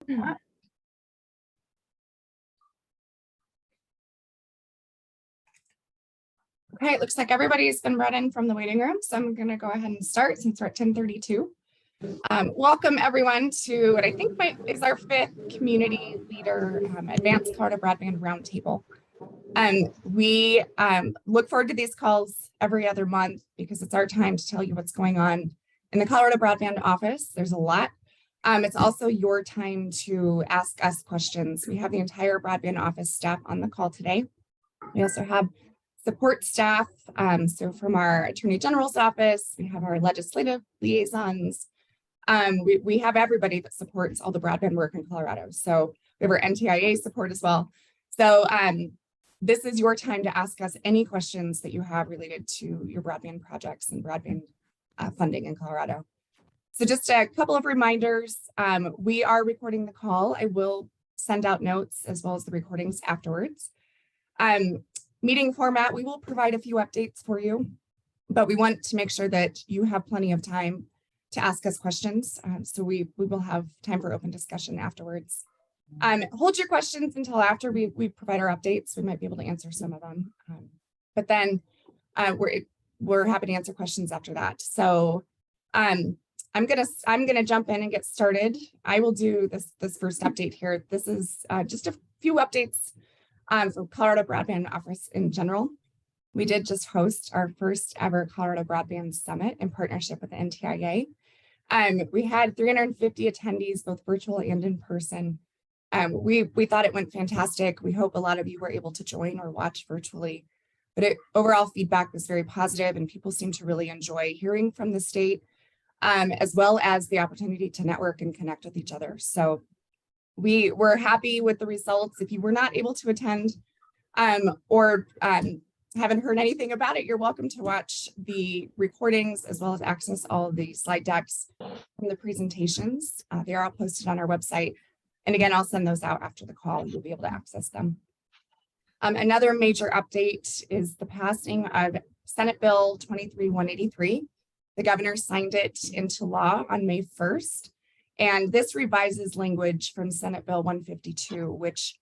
Okay, it looks like everybody's been brought in from the waiting room, so I'm going to go ahead and start since we're at 10:32. Welcome everyone to what I think is our 5th community leader advanced Colorado Broadband Roundtable. We look forward to these calls every other month because it's our time to tell you what's going on in the Colorado Broadband Office. There's a lot. It's also your time to ask us questions. We have the entire Broadband Office staff on the call today. We also have support staff. So from our Attorney General's office, we have our legislative liaisons. We have everybody that supports all the broadband work in Colorado. So we have our NTIA support as well. So this is your time to ask us any questions that you have related to your broadband projects and broadband funding in Colorado. So just a couple of reminders. We are recording the call. I will send out notes as well as the recordings afterwards. Meeting format, we will provide a few updates for you, but we want to make sure that you have plenty of time to ask us questions. So we will have time for open discussion afterwards. Hold your questions until after we provide our updates. We might be able to answer some of them, but then we're happy to answer questions after that. So I'm gonna jump in and get started. I will do this first update here. This is just a few updates for Colorado Broadband Office in general. We did just host our first ever Colorado Broadband Summit in partnership with the NTIA. We had 350 attendees, both virtual and in person. We thought it went fantastic. We hope a lot of you were able to join or watch virtually, but overall feedback was very positive and people seem to really enjoy hearing from the state, as well as the opportunity to network and connect with each other. So we were happy with the results. If you were not able to attend or haven't heard anything about it, you're welcome to watch the recordings as well as access all of the slide decks from the presentations. They are all posted on our website. And again, I'll send those out after the call. You'll be able to access them. Another major update is the passing of Senate Bill 23-183. The governor signed it into law on May 1st. And this revises language from Senate Bill 152, which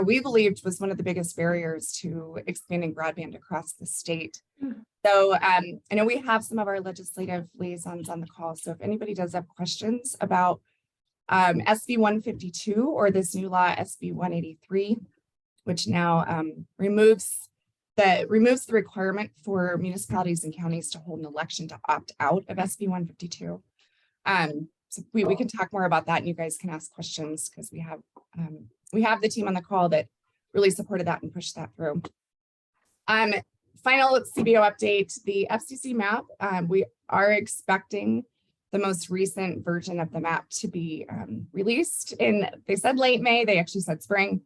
we believed was one of the biggest barriers to expanding broadband across the state. So I know we have some of our legislative liaisons on the call. So if anybody does have questions about SB 152 or this new law, SB 183, which now removes the requirement for municipalities and counties to hold an election to opt out of SB 152. So we can talk more about that and you guys can ask questions because we have the team on the call that really supported that and pushed that through. Final CBO update, the FCC map. We are expecting the most recent version of the map to be released in, they said late May, they actually said spring.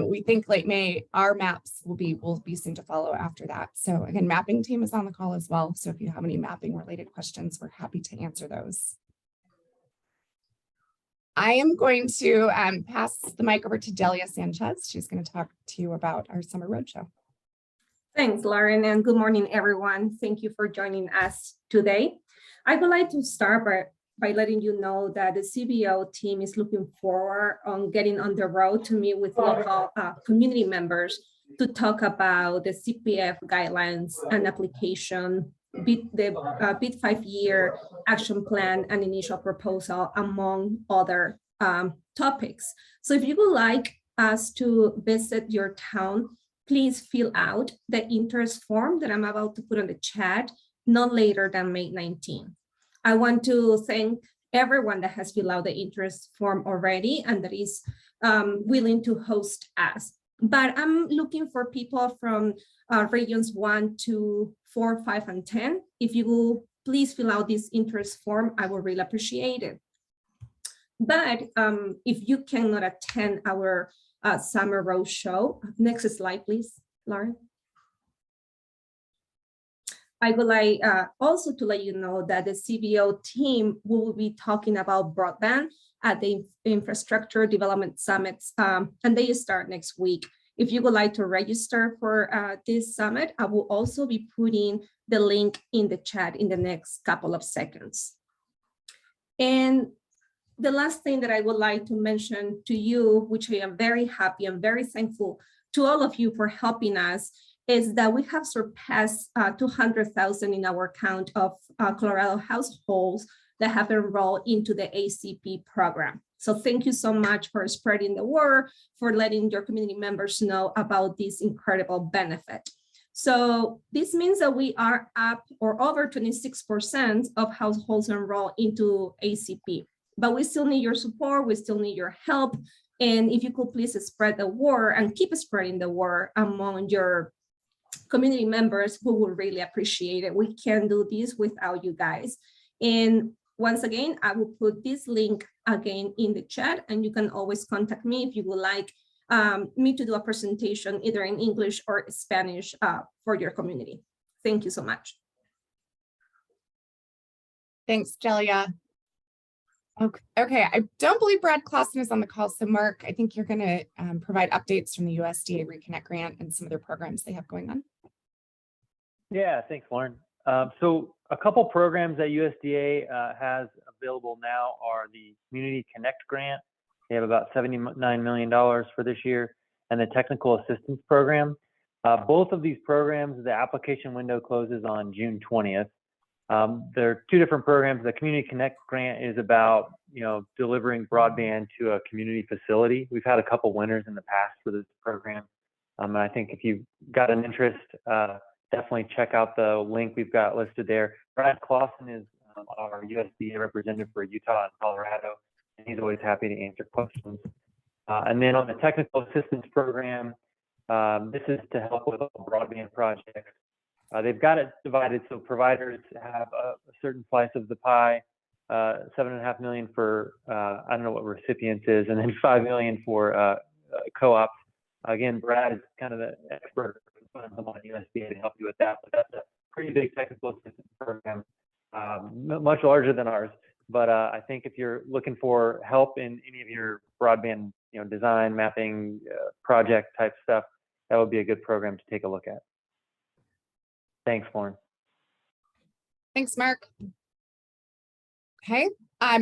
We think late May, our maps will be soon to follow after that. So again, mapping team is on the call as well. So if you have any mapping related questions, we're happy to answer those. I am going to pass the mic over to Delia Sanchez. She's going to talk to you about our summer roadshow. Thanks, Lauren, and good morning, everyone. Thank you for joining us today. I would like to start by letting you know that the CBO team is looking forward on getting on the road to meet with local community members to talk about the CPF guidelines and application, the BID 5-year action plan and initial proposal, among other topics. So if you would like us to visit your town, please fill out the interest form that I'm about to put on the chat, not later than May 19. I want to thank everyone that has filled out the interest form already and that is willing to host us. But I'm looking for people from regions 1, 2, 4, 5, and 10. If you will please fill out this interest form, I will really appreciate it. But if you cannot attend our summer roadshow, next slide, please, Lauren. I would like also to let you know that the CBO team will be talking about broadband at the Infrastructure Development Summits, and they start next week. If you would like to register for this summit, I will also be putting the link in the chat in the next couple of seconds. And the last thing that I would like to mention to you, which I am very happy and very thankful to all of you for helping us, is that we have surpassed 200,000 in our count of Colorado households that have enrolled into the ACP program. So thank you so much for spreading the word, for letting your community members know about this incredible benefit. So this means that we are up or over 26% of households enrolled into ACP, but we still need your support, we still need your help. And if you could please spread the word and keep spreading the word among your community members, who will really appreciate it. We can't do this without you guys. And once again, I will put this link again in the chat, and you can always contact me if you would like me to do a presentation either in English or Spanish for your community. Thank you so much. Thanks, Delia. Okay, I don't believe Brad Clausen is on the call. So Mark, I think you're going to provide updates from the USDA Reconnect grant and some of their programs they have going on. Yeah, thanks, Lauren. So a couple programs that USDA has available now are the Community Connect grant. They have about $79 million for this year, and the Technical Assistance Program. Both of these programs, the application window closes on June 20th. There are two different programs. The Community Connect grant is about, delivering broadband to a community facility. We've had a couple winners in the past for this program. And I think if you've got an interest, definitely check out the link we've got listed there. Brad Clausen is our USDA representative for Utah and Colorado, and he's always happy to answer questions. And then on the Technical Assistance Program, this is to help with all broadband projects. They've got it divided so providers have a certain slice of the pie, $7.5 million for, I don't know what recipients is, and then $5 million for co-ops. Again, Brad is kind of the expert on USDA to help you with that, but that's a pretty big technical assistance program, much larger than ours. But I think if you're looking for help in any of your broadband, design, mapping, project type stuff, that would be a good program to take a look at. Thanks, Lauren. Thanks, Mark. Okay,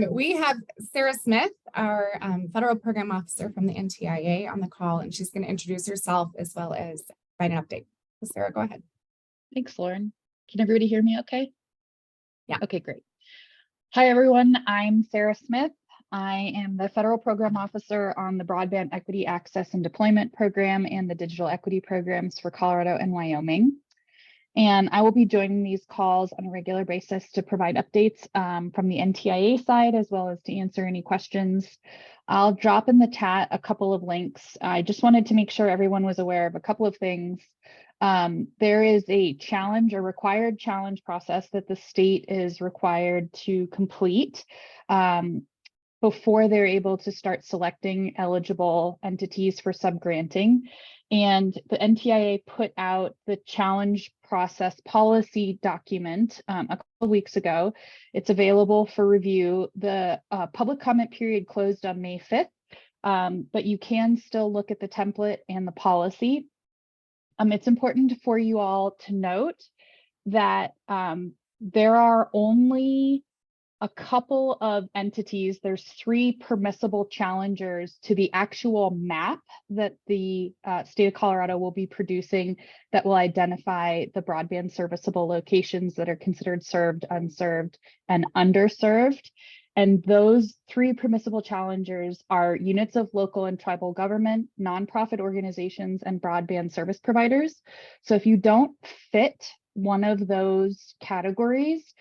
we have Sarah Smith, our federal program officer from the NTIA on the call, and she's going to introduce herself as well as provide an update. So Sarah, go ahead. Thanks, Lauren. Can everybody hear me okay? Yeah. Okay, great. Hi, everyone. I'm Sarah Smith. I am the federal program officer on the Broadband Equity Access and Deployment Program and the Digital Equity Programs for Colorado and Wyoming. And I will be joining these calls on a regular basis to provide updates from the NTIA side, as well as to answer any questions. I'll drop in the chat a couple of links. I just wanted to make sure everyone was aware of a couple of things. There is a required challenge process that the state is required to complete before they're able to start selecting eligible entities for subgranting. And the NTIA put out the challenge process policy document a couple of weeks ago. It's available for review. The public comment period closed on May 5th, but you can still look at the template and the policy. It's important for you all to note that there are only a couple of entities. There's 3 permissible challengers to the actual map that the state of Colorado will be producing that will identify the broadband serviceable locations that are considered served, unserved, and underserved. And those 3 permissible challengers are units of local and tribal government, nonprofit organizations, and broadband service providers. So if you don't fit one of those categories,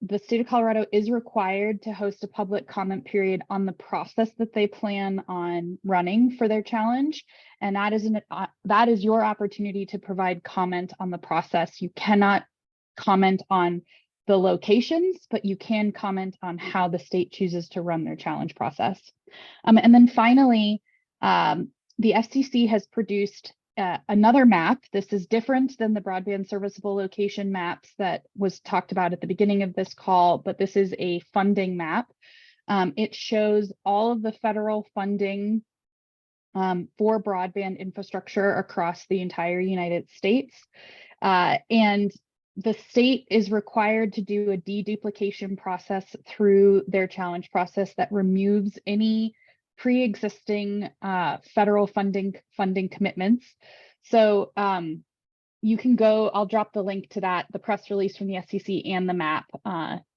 the state of Colorado is required to host a public comment period on the process that they plan on running for their challenge. And that is your opportunity to provide comment on the process. You cannot comment on the locations, but you can comment on how the state chooses to run their challenge process. And then finally, the FCC has produced another map. This is different than the broadband serviceable location maps that was talked about at the beginning of this call, but this is a funding map. It shows all of the federal funding for broadband infrastructure across the entire United States. And the state is required to do a deduplication process through their challenge process that removes any pre-existing federal funding commitments. So you can go, I'll drop the link to that, the press release from the SCC and the map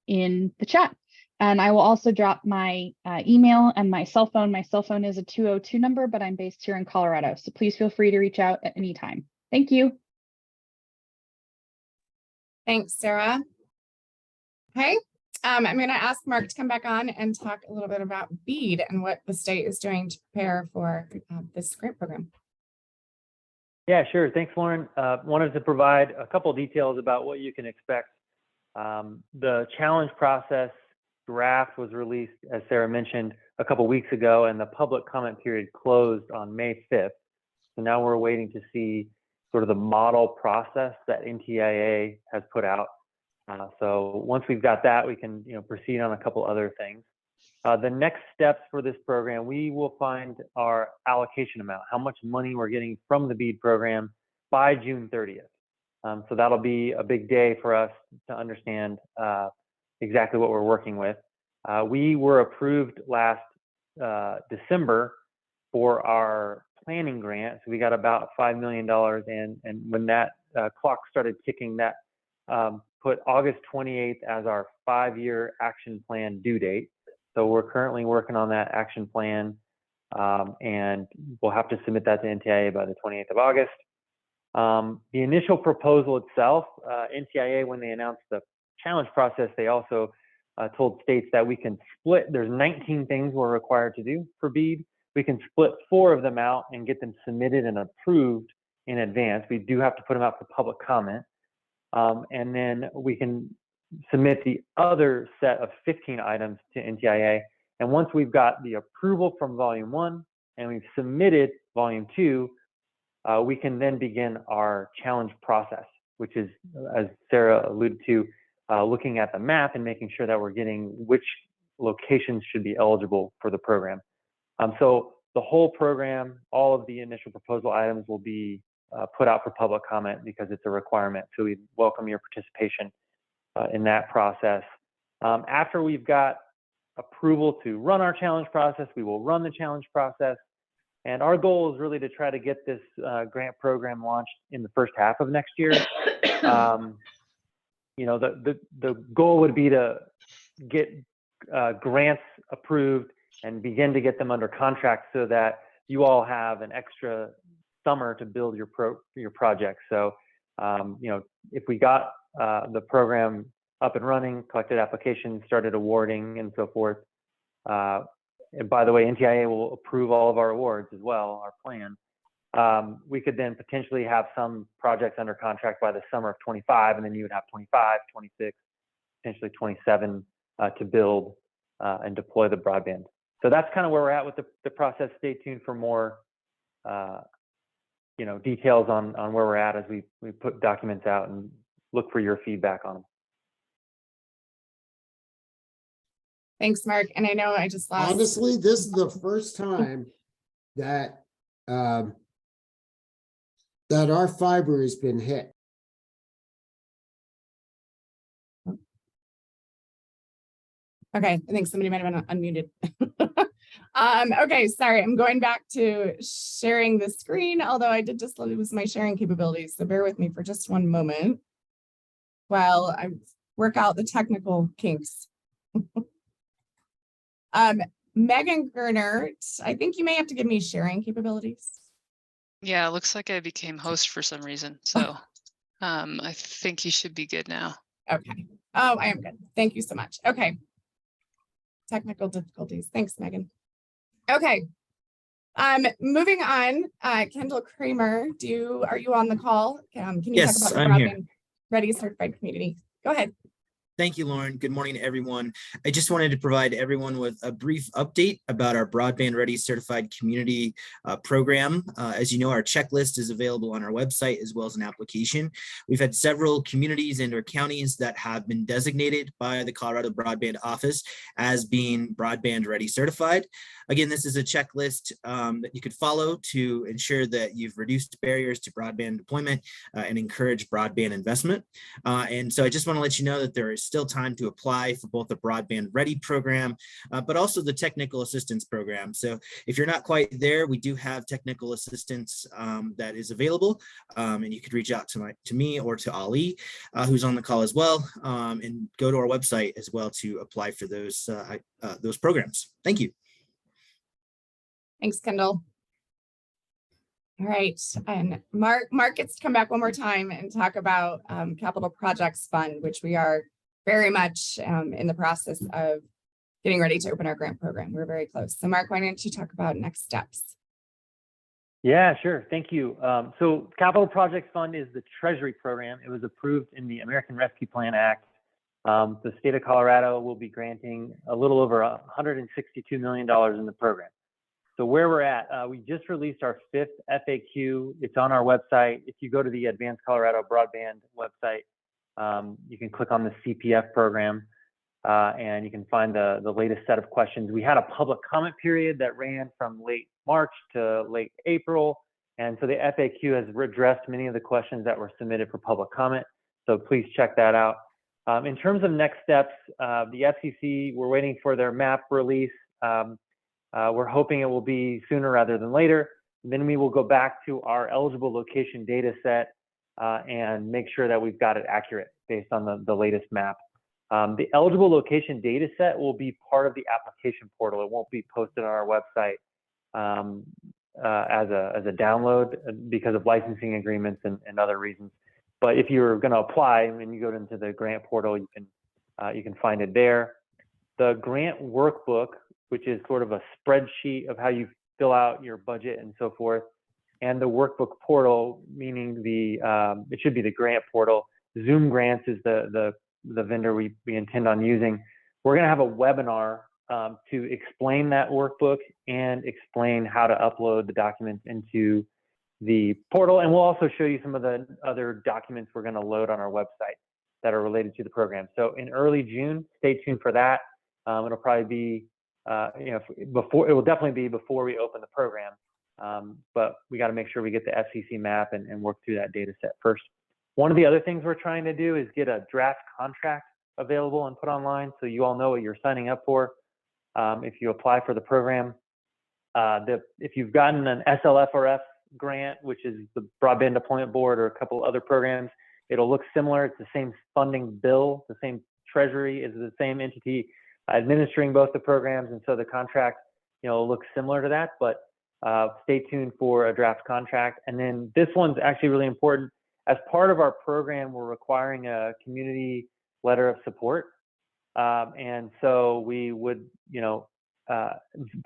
in the chat. And I will also drop my email and my cell phone. My cell phone is a 202 number, but I'm based here in Colorado. So please feel free to reach out at any time. Thank you. Thanks, Sarah. Okay, I'm going to ask Mark to come back on and talk a little bit about BEAD and what the state is doing to prepare for this grant program. Yeah, sure. Thanks, Lauren. Wanted to provide a couple details about what you can expect. The challenge process draft was released, as Sarah mentioned, a couple weeks ago, and the public comment period closed on May 5th. So now we're waiting to see sort of the model process that NTIA has put out. So once we've got that, we can proceed on a couple other things. The next steps for this program, we will find our allocation amount, how much money we're getting from the BEAD program by June 30th. So that'll be a big day for us to understand exactly what we're working with. We were approved last December for our planning grant. So we got about $5 million. And when that clock started ticking, that put August 28th as our 5-year action plan due date. So we're currently working on that action plan, and we'll have to submit that to NTIA by the 28th of August. The initial proposal itself, NTIA, when they announced the challenge process, they also told states that we can split, there's 19 things we're required to do for BEAD. We can split 4 of them out and get them submitted and approved in advance. We do have to put them out for public comment. And then we can submit the other set of 15 items to NTIA. And once we've got the approval from volume 1 and we've submitted volume 2, we can then begin our challenge process, which is, as Sarah alluded to, looking at the map and making sure that we're getting which locations should be eligible for the program. So the whole program, all of the initial proposal items will be put out for public comment because it's a requirement. So we welcome your participation in that process. After we've got approval to run our challenge process, we will run the challenge process. And our goal is really to try to get this grant program launched in the first half of next year. The goal would be to get grants approved and begin to get them under contract so that you all have an extra summer to build your project. So, if we got the program up and running, collected applications, started awarding, and so forth. And by the way, NTIA will approve all of our awards as well, our plan. We could then potentially have some projects under contract by the summer of 25, and then you would have 25, 26, potentially 27 to build and deploy the broadband. So that's kind of where we're at with the process. Stay tuned for more details on where we're at as we put documents out and look for your feedback on them. Thanks, Mark. And I know I just lost. Honestly, this is the first time that that our fiber has been hit. Okay, I think somebody might have been unmuted. Okay, sorry, I'm going back to sharing the screen, although I did just lose my sharing capabilities, so bear with me for just one moment while I work out the technical kinks. Megan Gernert, I think you may have to give me sharing capabilities. Yeah, it looks like I became host for some reason, so I think you should be good now. Okay. Oh, I am good. Thank you so much. Okay. Technical difficulties. Thanks, Megan. Okay. Moving on, Kendall Kramer, are you on the call? Can you Yes, talk about the I'm here. Broadband Ready certified community? Go ahead. Thank you, Lauren. Good morning, everyone. I just wanted to provide everyone with a brief update about our Broadband Ready Certified Community program. As you know, our checklist is available on our website as well as an application. We've had several communities and/or counties that have been designated by the Colorado Broadband Office as being Broadband Ready Certified. Again, this is a checklist that you could follow to ensure that you've reduced barriers to broadband deployment and encourage broadband investment. And so I just want to let you know that there is still time to apply for both the Broadband Ready program, but also the Technical Assistance Program. So if you're not quite there, we do have technical assistance that is available, and you could reach out to me or to Ali, who's on the call as well, and go to our website as well to apply for those programs. Thank you. Thanks, Kendall. All right, and Mark gets to come back one more time and talk about Capital Projects Fund, which we are very much in the process of getting ready to open our grant program. We're very close. So Mark, why don't you talk about next steps? Yeah, sure. Thank you. So Capital Projects Fund is the Treasury program. It was approved in the American Rescue Plan Act. The state of Colorado will be granting a little over $162 million in the program. So where we're at, we just released our 5th FAQ. It's on our website. If you go to the Advanced Colorado Broadband website, you can click on the CPF program and you can find the latest set of questions. We had a public comment period that ran from late March to late April. And so the FAQ has addressed many of the questions that were submitted for public comment. So please check that out. In terms of next steps, the FCC, we're waiting for their map release. We're hoping it will be sooner rather than later. Then we will go back to our eligible location data set and make sure that we've got it accurate based on the latest map. The eligible location data set will be part of the application portal. It won't be posted on our website as a download because of licensing agreements and other reasons. But if you're going to apply and you go into the grant portal, you can find it there. The grant workbook, which is sort of a spreadsheet of how you fill out your budget and so forth, and the workbook portal, meaning it should be the grant portal. Zoom Grants is the vendor we intend on using. We're going to have a webinar to explain that workbook and explain how to upload the documents into the portal. And we'll also show you some of the other documents we're going to load on our website that are related to the program. So in early June, stay tuned for that. It'll probably be, it will definitely be before we open the program. But we got to make sure we get the FCC map and work through that data set first. One of the other things we're trying to do is get a draft contract available and put online so you all know what you're signing up for if you apply for the program. If you've gotten an SLFRF grant, which is the Broadband Deployment Board or a couple other programs, it'll look similar. It's the same funding bill, the same treasury is the same entity administering both the programs, and so the contract, looks similar to that. But stay tuned for a draft contract. And then this one's actually really important. As part of our program, we're requiring a community letter of support, and so we would,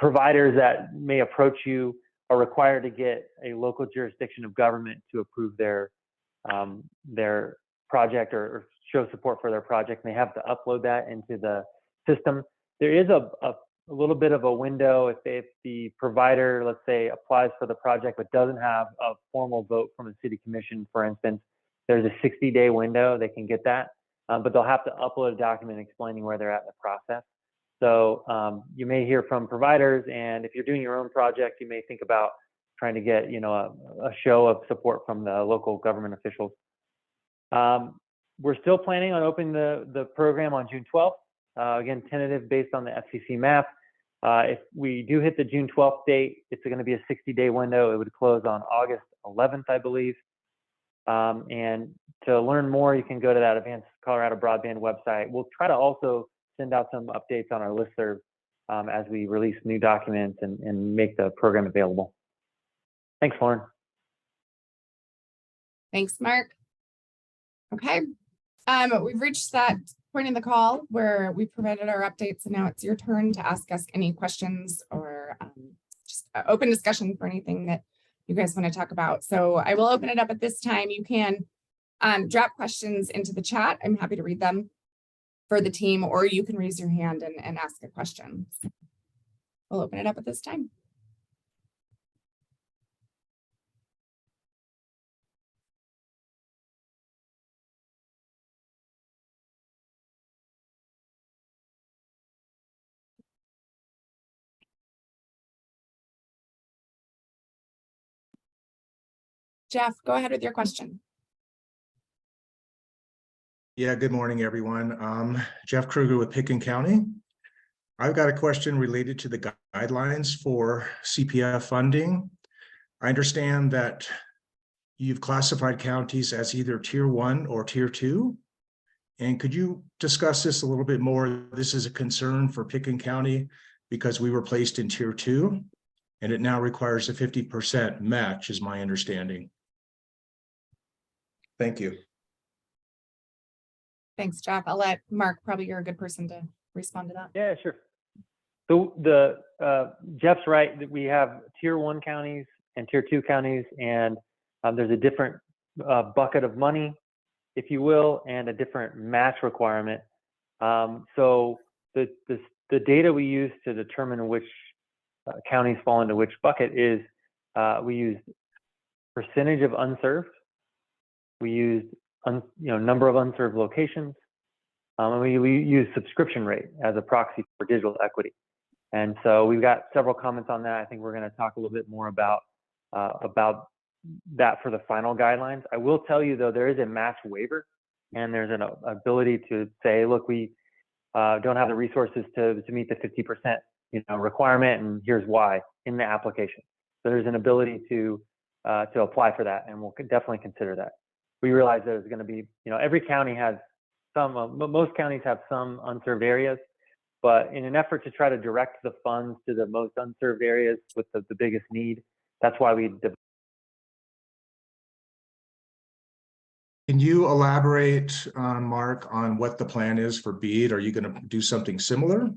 providers that may approach you are required to get a local jurisdiction of government to approve their project or show support for their project. And they have to upload that into the system. There is a little bit of a window if the provider, let's say, applies for the project but doesn't have a formal vote from a city commission, for instance. There's a 60-day window they can get that, but they'll have to upload a document explaining where they're at in the process. So you may hear from providers, and if you're doing your own project, you may think about trying to get a show of support from the local government officials. We're still planning on opening the program on June 12th. Again, tentative based on the FCC map. If we do hit the June 12th date, it's going to be a 60-day window. It would close on August 11th, I believe. And to learn more, you can go to that Advanced Colorado Broadband website. We'll try to also send out some updates on our listserv as we release new documents and make the program available. Thanks, Lauren. Thanks, Mark. Okay, we've reached that point in the call where we provided our updates, and now it's your turn to ask us any questions or just open discussion for anything that you guys want to talk about. So I will open it up at this time. You can drop questions into the chat. I'm happy to read them for the team, or you can raise your hand and ask a question. We'll open it up at this time. Jeff, go ahead with your question. Yeah, good morning, everyone. Jeff Kruger with Pickens County. I've got a question related to the guidelines for CPF funding. I understand that you've classified counties as either tier 1 or tier 2. And could you discuss this a little bit more? This is a concern for Pickens County because we were placed in tier 2 and it now requires a 50% match, is my understanding. Thank you. Thanks, Jeff. I'll let Mark, probably you're a good person to respond to that. Yeah, sure. So Jeff's right that we have tier 1 counties and tier 2 counties, and there's a different bucket of money, if you will, and a different match requirement. So the data we use to determine which counties fall into which bucket is we use percentage of unserved, we use number of unserved locations, and we use subscription rate as a proxy for digital equity. And so we've got several comments on that. I think we're going to talk a little bit more about that for the final guidelines. I will tell you, though, there is a match waiver, and there's an ability to say, look, we don't have the resources to meet the 50% requirement, and here's why in the application. So there's an ability to apply for that, and we'll definitely consider that. We realize there's going to be, every county has most counties have some unserved areas, but in an effort to try to direct the funds to the most unserved areas with the biggest need, that's why we. Can you elaborate, Mark, on what the plan is for BEAD? Are you going to do something similar?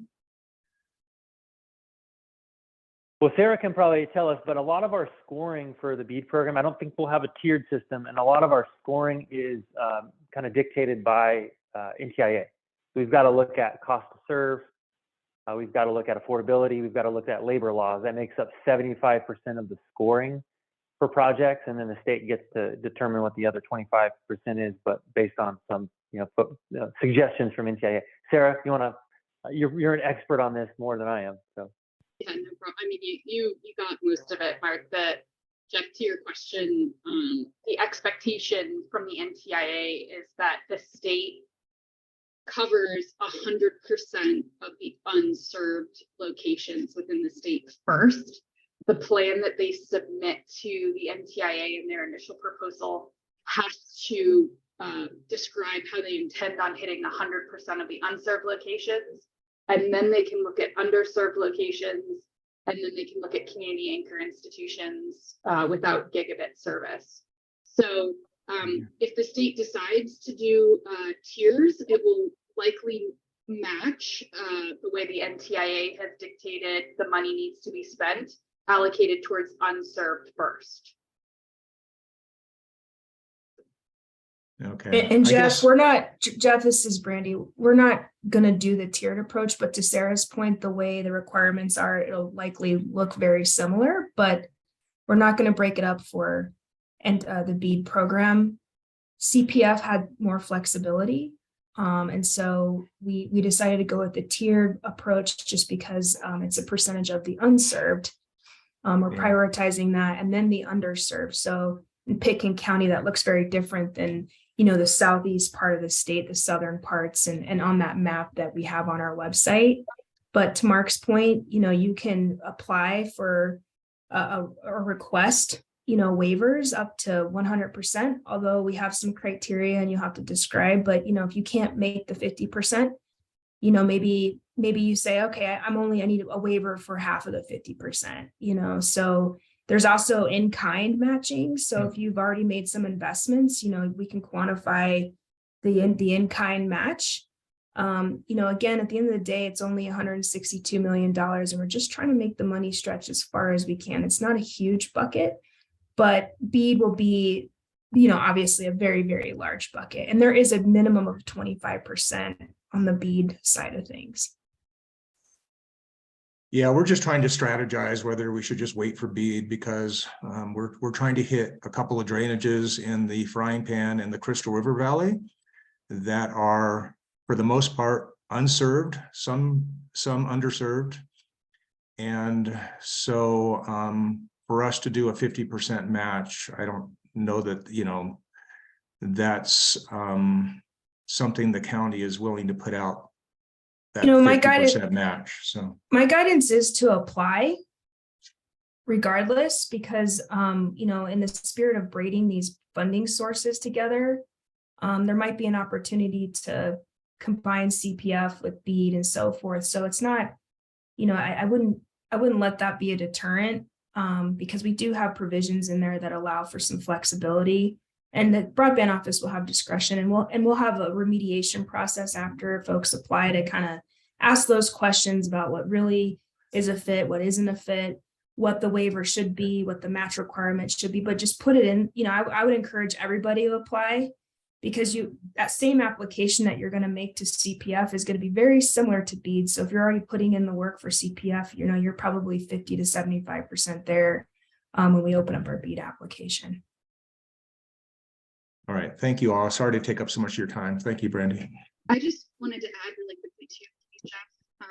Well, Sarah can probably tell us, but a lot of our scoring for the BEAD program, I don't think we'll have a tiered system, and a lot of our scoring is kind of dictated by NTIA. We've got to look at cost to serve, we've got to look at affordability, we've got to look at labor laws. That makes up 75% of the scoring for projects, and then the state gets to determine what the other 25% is, but based on some suggestions from NTIA. Sarah, you want to? You're an expert on this more than I am, so. Yeah, no problem. I mean, you got most of it, Mark. Jeff, to your question, the expectation from the NTIA is that the state covers 100% of the unserved locations within the state first. The plan that they submit to the NTIA in their initial proposal has to describe how they intend on hitting 100% of the unserved locations. And then they can look at underserved locations, and then they can look at community anchor institutions without gigabit service. So if the state decides to do tiers, it will likely match the way the NTIA has dictated the money needs to be spent, allocated towards unserved first. Okay. And Jeff, Jeff, this is Brandy. We're not going to do the tiered approach, but to Sarah's point, the way the requirements are, it'll likely look very similar, but we're not going to break it up for the BEAD program. CPF had more flexibility. And so we decided to go with the tiered approach just because it's a percentage of the unserved. We're prioritizing that, and then the underserved. So in Pickens County, that looks very different than the southeast part of the state, the southern parts, and on that map that we have on our website. But to Mark's point, you can apply for a request, waivers up to 100%, although we have some criteria and you have to describe, but if you can't make the 50%, maybe you say, okay, I need a waiver for half of the 50%, so there's also in-kind matching. So if you've already made some investments, we can quantify the in-kind match. Again, at the end of the day, it's only $162 million, and we're just trying to make the money stretch as far as we can. It's not a huge bucket, but BEAD will be, obviously a very, very large bucket. And there is a minimum of 25% on the BEAD side of things. Yeah, we're just trying to strategize whether we should just wait for BEAD because we're trying to hit a couple of drainages in the Frying Pan and the Crystal River Valley that are, for the most part, unserved, some underserved. And so for us to do a 50% match, I don't know that, you know, that's something the county is willing to put out that You know, my 50% match. So my guidance is to apply regardless, because, you know, in the spirit of braiding these funding sources together, there might be an opportunity to combine CPF with BEAD and so forth. So it's not, you know, I wouldn't let that be a deterrent, because we do have provisions in there that allow for some flexibility, and the broadband office will have discretion, and we'll have a remediation process after folks apply to kind of ask those questions about what really is a fit, what isn't a fit, what the waiver should be, what the match requirement should be, but just put it in. You know, I would encourage everybody to apply, because that same application that you're going to make to CPF is going to be very similar to BEAD. So if you're already putting in the work for CPF, you know, you're probably 50 to 75% there when we open up our BEAD application. all right, thank you all. Sorry to take up so much of your time. Thank you, Brandy. I just wanted to add really quickly to Jeff.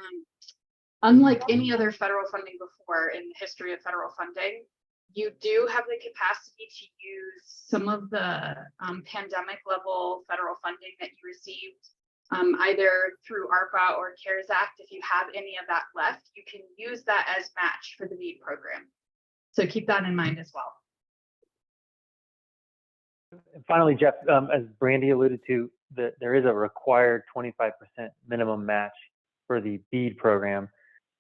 Unlike any other federal funding before in the history of federal funding, you do have the capacity to use some of the pandemic level federal funding that you received, either through ARPA or CARES Act. If you have any of that left, you can use that as match for the BEAD program. So keep that in mind as well. And finally, Jeff, as Brandy alluded to, there is a required 25% minimum match for the BEAD program.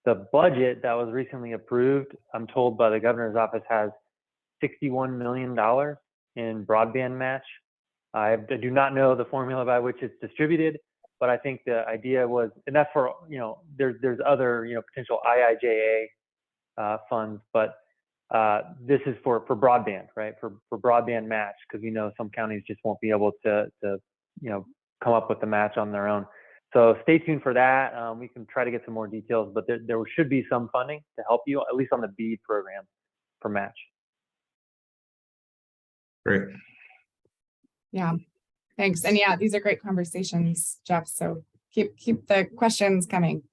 The budget that was recently approved, I'm told by the governor's office, has $61 million in broadband match. I do not know the formula by which it's distributed, but I think the idea was, and that's for, you know, there's other, you know, potential IIJA funds, but this is for broadband, right? For broadband match, because we know some counties just won't be able to you know, come up with the match on their own. So stay tuned for that. We can try to get some more details, but there should be some funding to help you, at least on the BEAD program for match. Great. Yeah, thanks. And yeah, these are great conversations, Jeff. So keep the questions coming.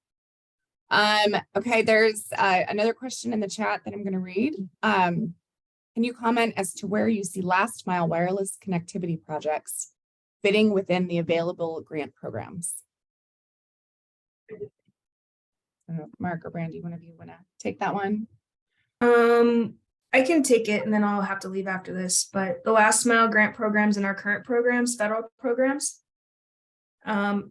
Okay, there's another question in the chat that I'm going to read. Can you comment as to where you see last mile wireless connectivity projects fitting within the available grant programs? Mark or Brandy, one of you want to take that one? I can take it, and then I'll have to leave after this. But the last mile grant programs and our current programs, federal programs, I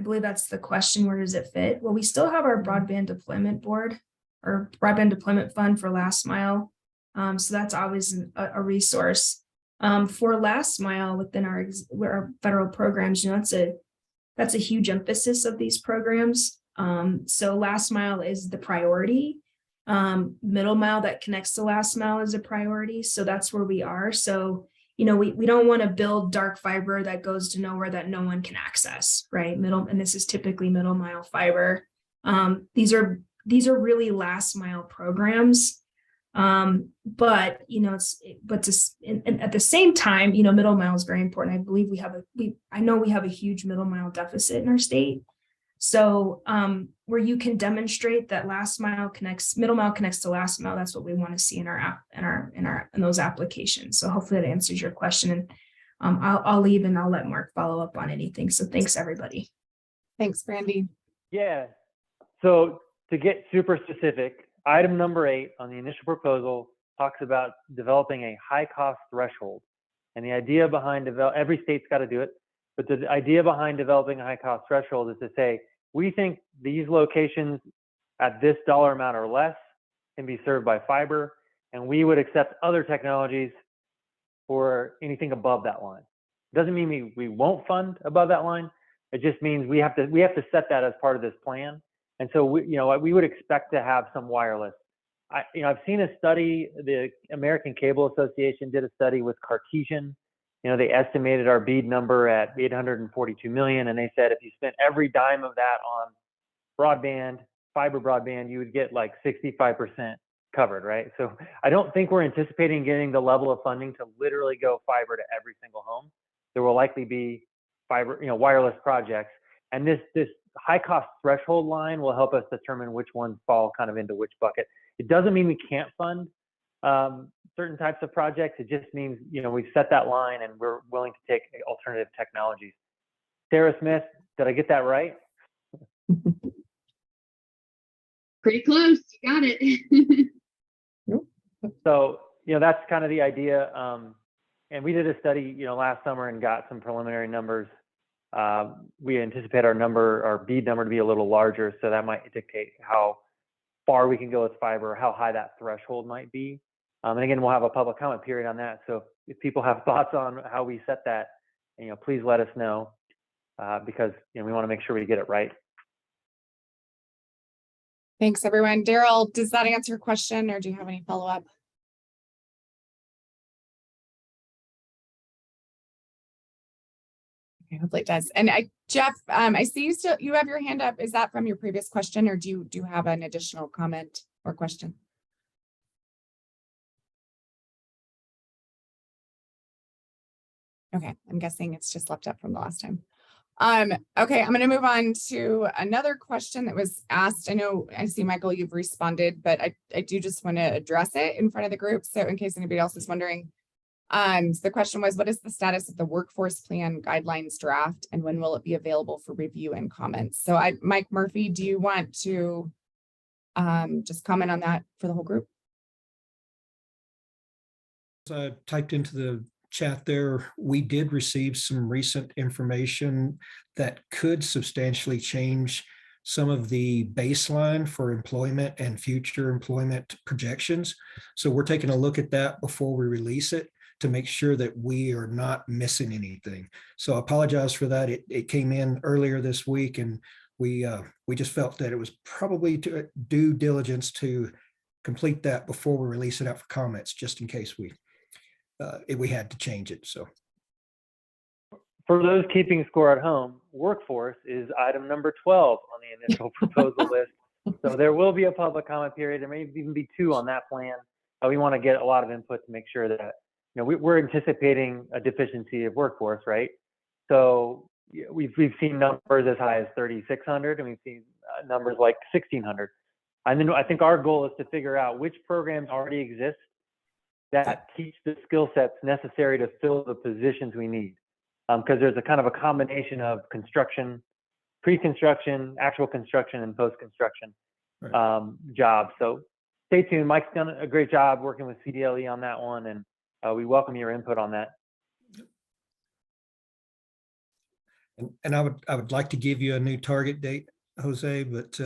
believe that's the question. Where does it fit? Well, we still have our broadband deployment board or broadband deployment fund for last mile. So that's always a resource. For last mile within our federal programs, you know, that's a huge emphasis of these programs. So last mile is the priority. Middle mile that connects to last mile is a priority. So that's where we are. So, you know, we don't want to build dark fiber that goes to nowhere that no one can access, right? And this is typically middle mile fiber. These are really last mile programs. But, you know, at the same time, you know, middle mile is very important. I believe I know we have a huge middle mile deficit in our state. So where you can demonstrate that middle mile connects to last mile, that's what we want to see in those applications. So hopefully that answers your question. And I'll leave and I'll let Mark follow up on anything. So thanks everybody. Thanks, Brandy. Yeah. So to get super specific, item number 8 on the initial proposal talks about developing a high cost threshold. And the idea behind every state's got to do it, but the idea behind developing a high cost threshold is to say, we think these locations at this dollar amount or less can be served by fiber, and we would accept other technologies for anything above that line. It doesn't mean we won't fund above that line. It just means we have to set that as part of this plan. And so we would expect to have some wireless. I've seen a study. The American Cable Association did a study with Cartesian. You know, they estimated our BEAD number at 842 million, and they said if you spent every dime of that on broadband, fiber broadband, you would get like 65% covered, right? So I don't think we're anticipating getting the level of funding to literally go fiber to every single home. There will likely be fiber, wireless projects, and this high cost threshold line will help us determine which ones fall kind of into which bucket. It doesn't mean we can't fund certain types of projects. It just means, we've set that line and we're willing to take alternative technologies. Sarah Smith, did I get that right? Pretty close. You got it. So, that's kind of the idea. And we did a study, last summer and got some preliminary numbers. We anticipate our BEAD number to be a little larger. So that might dictate how far we can go with fiber, or how high that threshold might be. And again, we'll have a public comment period on that. So if people have thoughts on how we set that, please let us know, because we want to make sure we get it right. Thanks, everyone. Daryl, does that answer your question, or do you have any follow-up? Okay, hopefully it does. And Jeff, I see you have your hand up. Is that from your previous question, or do you have an additional comment or question? Okay, I'm guessing it's just left up from the last time. Okay, I'm going to move on to another question that was asked. I see, Michael, you've responded, but I do just want to address it in front of the group. So in case anybody else is wondering, so the question was, what is the status of the workforce plan guidelines draft, and when will it be available for review and comments? So Mike Murphy, do you want to just comment on that for the whole group? I typed into the chat there, we did receive some recent information that could substantially change some of the baseline for employment and future employment projections. So we're taking a look at that before we release it to make sure that we are not missing anything. So I apologize for that. It came in earlier this week, and we just felt that it was probably due diligence to complete that before we release it out for comments, just in case we had to change it. So for those keeping score at home, workforce is item number 12 on the initial proposal list. So there will be a public comment period. There may even be 2 on that plan. We want to get a lot of input to make sure that we're anticipating a deficiency of workforce, right? So we've seen numbers as high as 3,600, and we've seen numbers like 1,600. And then I think our goal is to figure out which programs already exist that teach the skill sets necessary to fill the positions we need. Because there's a kind of a combination of construction, pre-construction, actual construction, and post-construction jobs. So stay tuned. Mike's done a great job working with CDLE on that one, and we welcome your input on that. And I would like to give you a new target date, Jose, but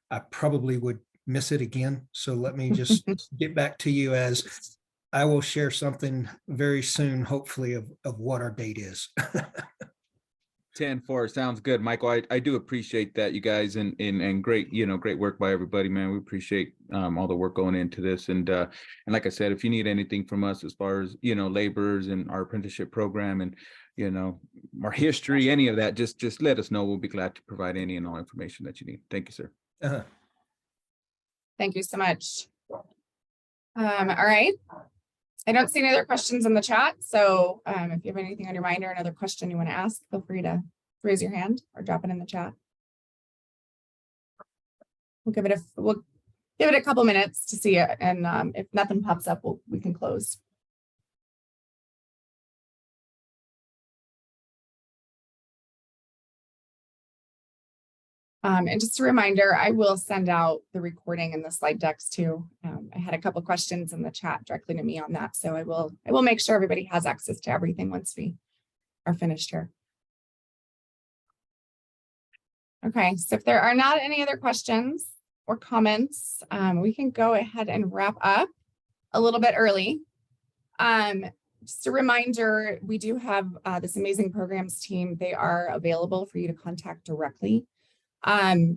I probably would miss it again. So let me just get back to you, as I will share something very soon, hopefully, of what our date is. 10-4 sounds good, Michael. I do appreciate that, you guys, and great, great work by everybody, man. We appreciate all the work going into this. And like I said, if you need anything from us as far as laborers and our apprenticeship program and our history, any of that, just let us know. We'll be glad to provide any and all information that you need. Thank you, sir. Thank you so much. All right. I don't see any other questions in the chat. So if you have anything on your mind or another question you want to ask, feel free to raise your hand or drop it in the chat. We'll give it a couple minutes to see it. And if nothing pops up, we can close. And just a reminder, I will send out the recording and the slide decks too. I had a couple questions in the chat directly to me on that, so I will make sure everybody has access to everything once we are finished here. Okay, so if there are not any other questions or comments, we can go ahead and wrap up a little bit early. Just a reminder, we do have this amazing programs team. They are available for you to contact directly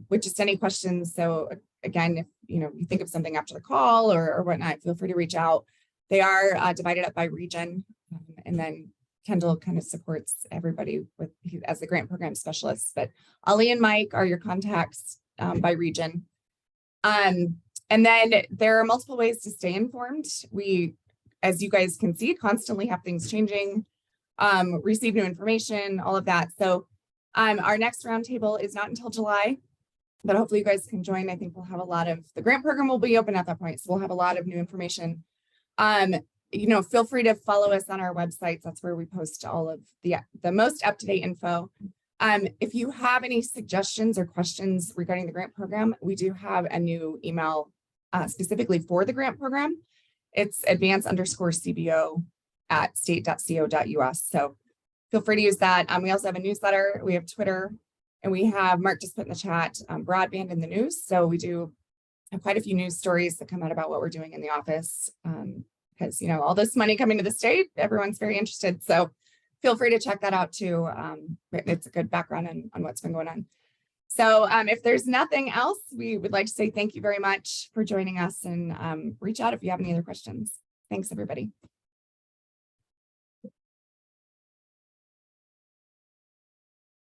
with just any questions. So again, if you think of something after the call or whatnot, feel free to reach out. They are divided up by region, and then Kendall kind of supports everybody as the grant program specialist. But Ali and Mike are your contacts by region. And then there are multiple ways to stay informed. We, as you guys can see, constantly have things changing, receive new information, all of that. So our next roundtable is not until July, but hopefully you guys can join. I think we'll have the grant program will be open at that point. So we'll have a lot of new information. feel free to follow us on our websites. That's where we post all of the most up-to-date info. If you have any suggestions or questions regarding the grant program, we do have a new email specifically for the grant program. It's advance_CBO@state.co.us. So feel free to use that. We also have a newsletter, we have Twitter, and we have, Mark just put in the chat, broadband in the news. So we do have quite a few news stories that come out about what we're doing in the office. Because, all this money coming to the state, everyone's very interested. So feel free to check that out too. It's a good background on what's been going on. So if there's nothing else, we would like to say thank you very much for joining us, and reach out if you have any other questions. Thanks, everybody.